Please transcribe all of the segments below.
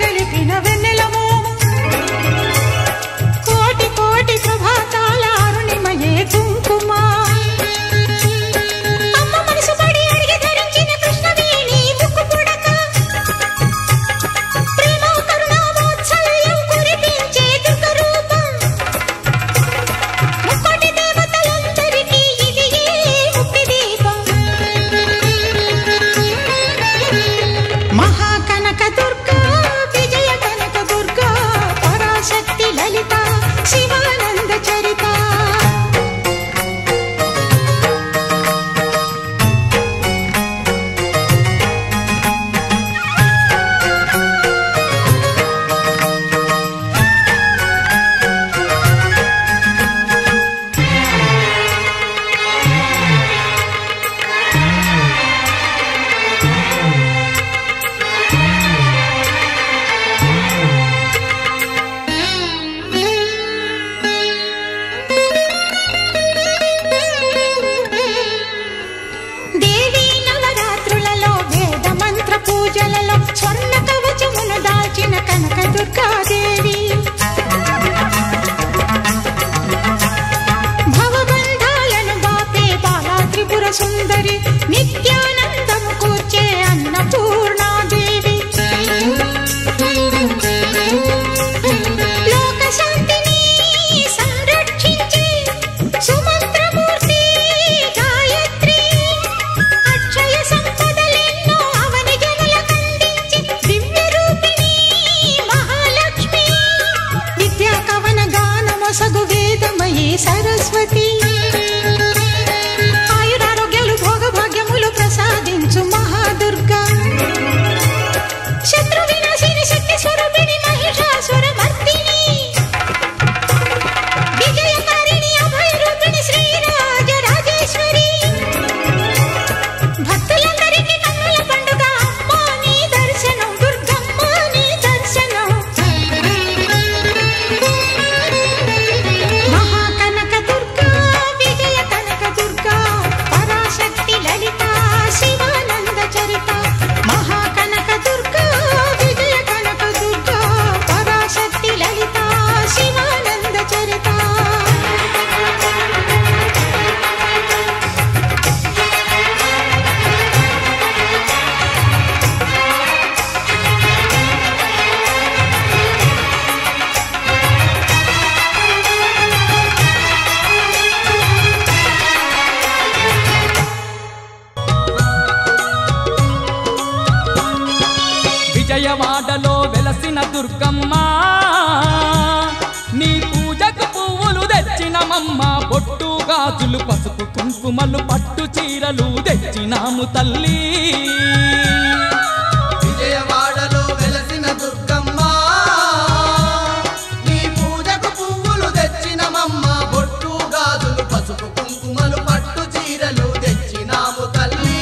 వెడలిపిన వెన్నెలమో కోటి కోటి ప్రభాతాల అరుణిమయే కుంకుమ అమ్మ మనసు పడి అడిగి ధరించిన కృష్ణవేణి ముక్కు పుడక ప్రేమ కరుణ వాత్సల్యం కురిపించే దుర్గ రూపం ముక్కోటి దేవతలందరికీ ఇది ముక్తి దీపం మహాకనక దుర్గా విజయ కనక దుర్గా పరాశక్తి లలిత శివానంద చరిత దేవి నవరాత్రులలో వేద మంత్ర పూజలలో స్వర్ణ కవచమును దాల్చిన కనక దుర్గాదేవి భవబంధాలను బాపే బాలా త్రిపుర సుందరి నిత్యానందము కూర్చే అన్నపూర్ణాదేవి లోక శాంతిని సంరక్షించే సుమంత్రమూర్తి గాయత్రి అక్షయ సంపదలెన్నో అవని జనులకందించి దివ్య రూపిణి మహాలక్ష్మి విద్యా కవన గానమొసగు వేదమయీ సరస్వతి ఆయురారోగ్యాలు భోగభాగ్యములు ప్రసాదించు మహాదుర్గా శత్రు వినాశిని శక్తి స్వరూపిణి మహిషాసుర మర్దిని విజయకారిణి అభయ రూపిణి శ్రీరాజ రాజేశ్వరి భక్తులందరికీ కన్నుల పండుగ అమ్మా నీ దర్శనం దుర్గమ్మ నీ దర్శనం మహాకనక దుర్గా విజయ కనక దుర్గా పరాశక్తి లలిత శివానంద చరిత మహాకనక దుర్గా విజయ కనక దుర్గా పరాశక్తి లలిత శివానంద చరిత విజయవాడలో వెలసిన దుర్గమ్మ నీ పూజకు పువ్వులు తెచ్చినమమ్మ బొట్టు గాజులు పసుపు కుంకుమలు పట్టు చీరలు తెచ్చినాము తల్లి విజయవాడలో వెలసిన దుర్గమ్మ నీ పూజకు పువ్వులు తెచ్చినమమ్మ బొట్టు గాజులు పసుపు కుంకుమలు పట్టు చీరలు తెచ్చినాము తల్లి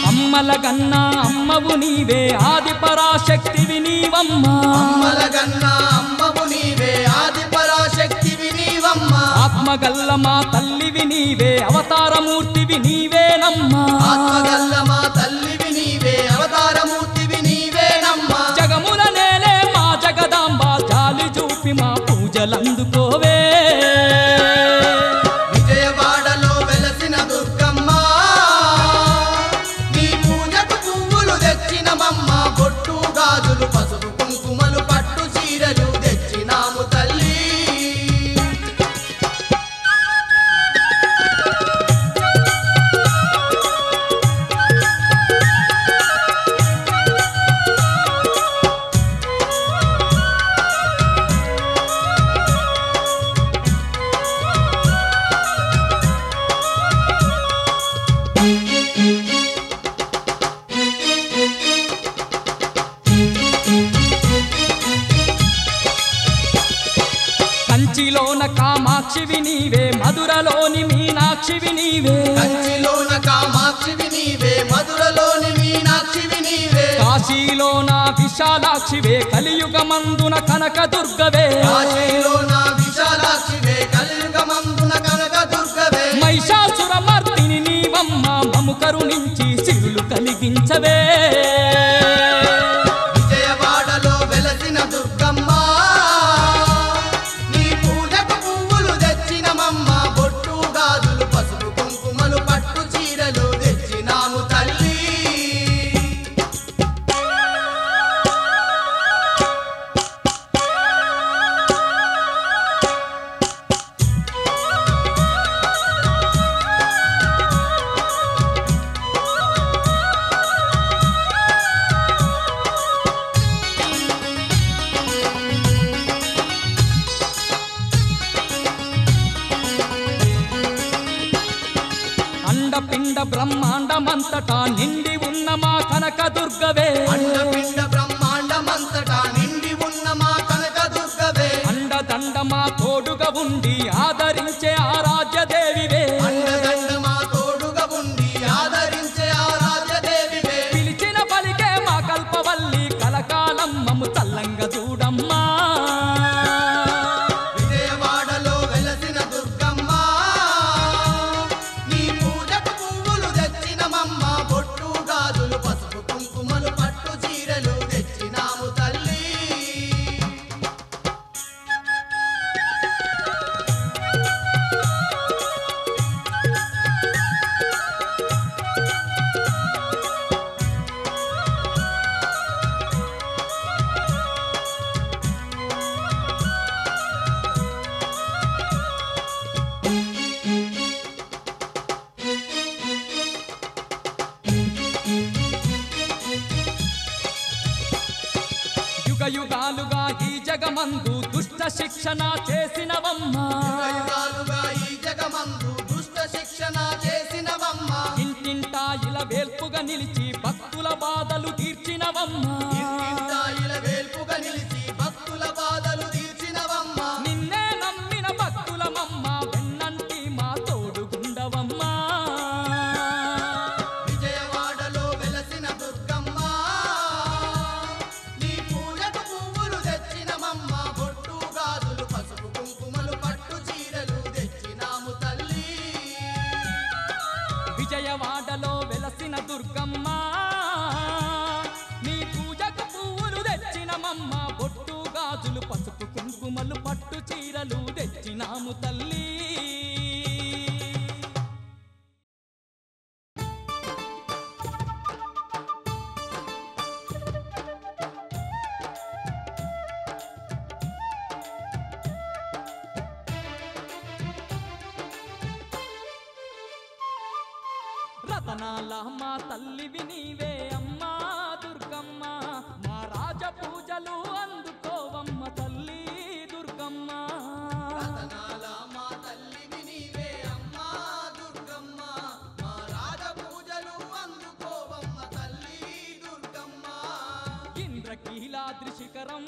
అమ్మలగన్నా అమ్మవు నీవే ఆది పరాశక్తివి నీవమ్మ అమ్మలగన్నా అమ్మవు నీవే ఆది పరాశక్తివి నీవమ్మ ఆత్మగల్ల మా తల్లివి నీవే అవతారమూర్తివి నీవేనమ్మా ఆత్మగల్ల మా తల్లివి నీవే అవతారమూర్తివి నీవేనమ్మ జగముల నేలే మా జగదాంబ జాలి చూపి మా పూజలందుకోవే విజయవాడలో వెలసిన దుర్గమ్మ నీ పూజకు పువ్వులు తెచ్చినమమ్మ బొట్టు గాజులు పసుపు కుంకుమలు పట్టు చీరలు తెచ్చినాము తల్లి కంచిలోన కామాక్షివి నీవే మధురలోని మీనాక్షివి నీవే కంచిలోన కామాక్షివి నీవే మధురలోని మీనాక్షివి నీవే కాశీలోన విశాలాక్షివే కలియుగమందున కనకదుర్గవే కాశీలోన విశాలాక్షివే కలియుగమందున కనకదుర్గవే మహిషాసురమర్దిని నీవమ్మ మము కరుణించి సిరులు కలిగించవే విజయవాడలో వెలసిన దుర్గమ్మ నీ పూజకు పువ్వులు తెచ్చినమమ్మ బొట్టు గాజులు పసుపు కుంకుమలు పట్టు చీరలు తెచ్చినాము తల్లి అండపిండ బ్రహ్మాండమంతటా నిండి ఉన్న మా కనకదుర్గవే అండపిండ బ్రహ్మాండమంతటా నిండి ఉన్న మా కనకదుర్గవే అండదండ మా తోడుగా ఉండి ఆదరించే ఆరాధ్యదేవివే అండదండ మా తోడుగా ఉండి ఆదరించే ఆరాధ్యదేవివే పిలిచిన పలికే మా కల్పవల్లి కలకాలం మము తల్లంగా చూడమ్మా విజయవాడలో వెలసిన దుర్గమ్మ నీ పూజకు పువ్వులు తెచ్చినమమ్మ బొట్టు గాజులు పసుపు కుంకుమలు పట్టు చీరలు తెచ్చినాము తల్లి యుగ యుగాలుగా ఈ జగమందు దుష్ట శిక్షణ చేసినవమ్మ యుగాలుగా ఈ జగమందు దుష్ట శిక్షణ చేసినవమ్మ ఇంటింటా ఇలా వేల్పుగా నిలిచి భక్తుల బాధలు తీర్చినవమ్మ ఇంటింటాయిల వేల్పుగా నిలిచి భక్తుల బాధలు తీర్చినవమ్మ నిన్నే నమ్మిన భక్తులమమ్మ వెన్నంటి మా తోడుగుండవమ్మా విజయవాడలో వెలసిన దుర్గమ్మ నీ పూజకు పువ్వులు తెచ్చినమమ్మ బొట్టు గాజులు పసుపు కుంకుమలు పట్టు చీరలు తెచ్చినాము తల్లి విజయవాడలో వెలసిన దుర్గమ్మ నీ పూజకు పువ్వులు తెచ్చినమమ్మ బొట్టు గాజులు పసుపు కుంకుమలు పట్టు చీరలు తెచ్చినాము తల్లి రతనాల మా తల్లివి నీవే అమ్మా దుర్గమ్మ మా రాజ పూజలు అందుకోవమ్మ తల్లి దుర్గమ్మ రతనాల మా తల్లివి నీవే అమ్మా దుర్గమ్మ మా రాజ పూజలు అందుకోవమ్మ తల్లి దుర్గమ్మ ఇంద్రకీలాద్రి శిఖరం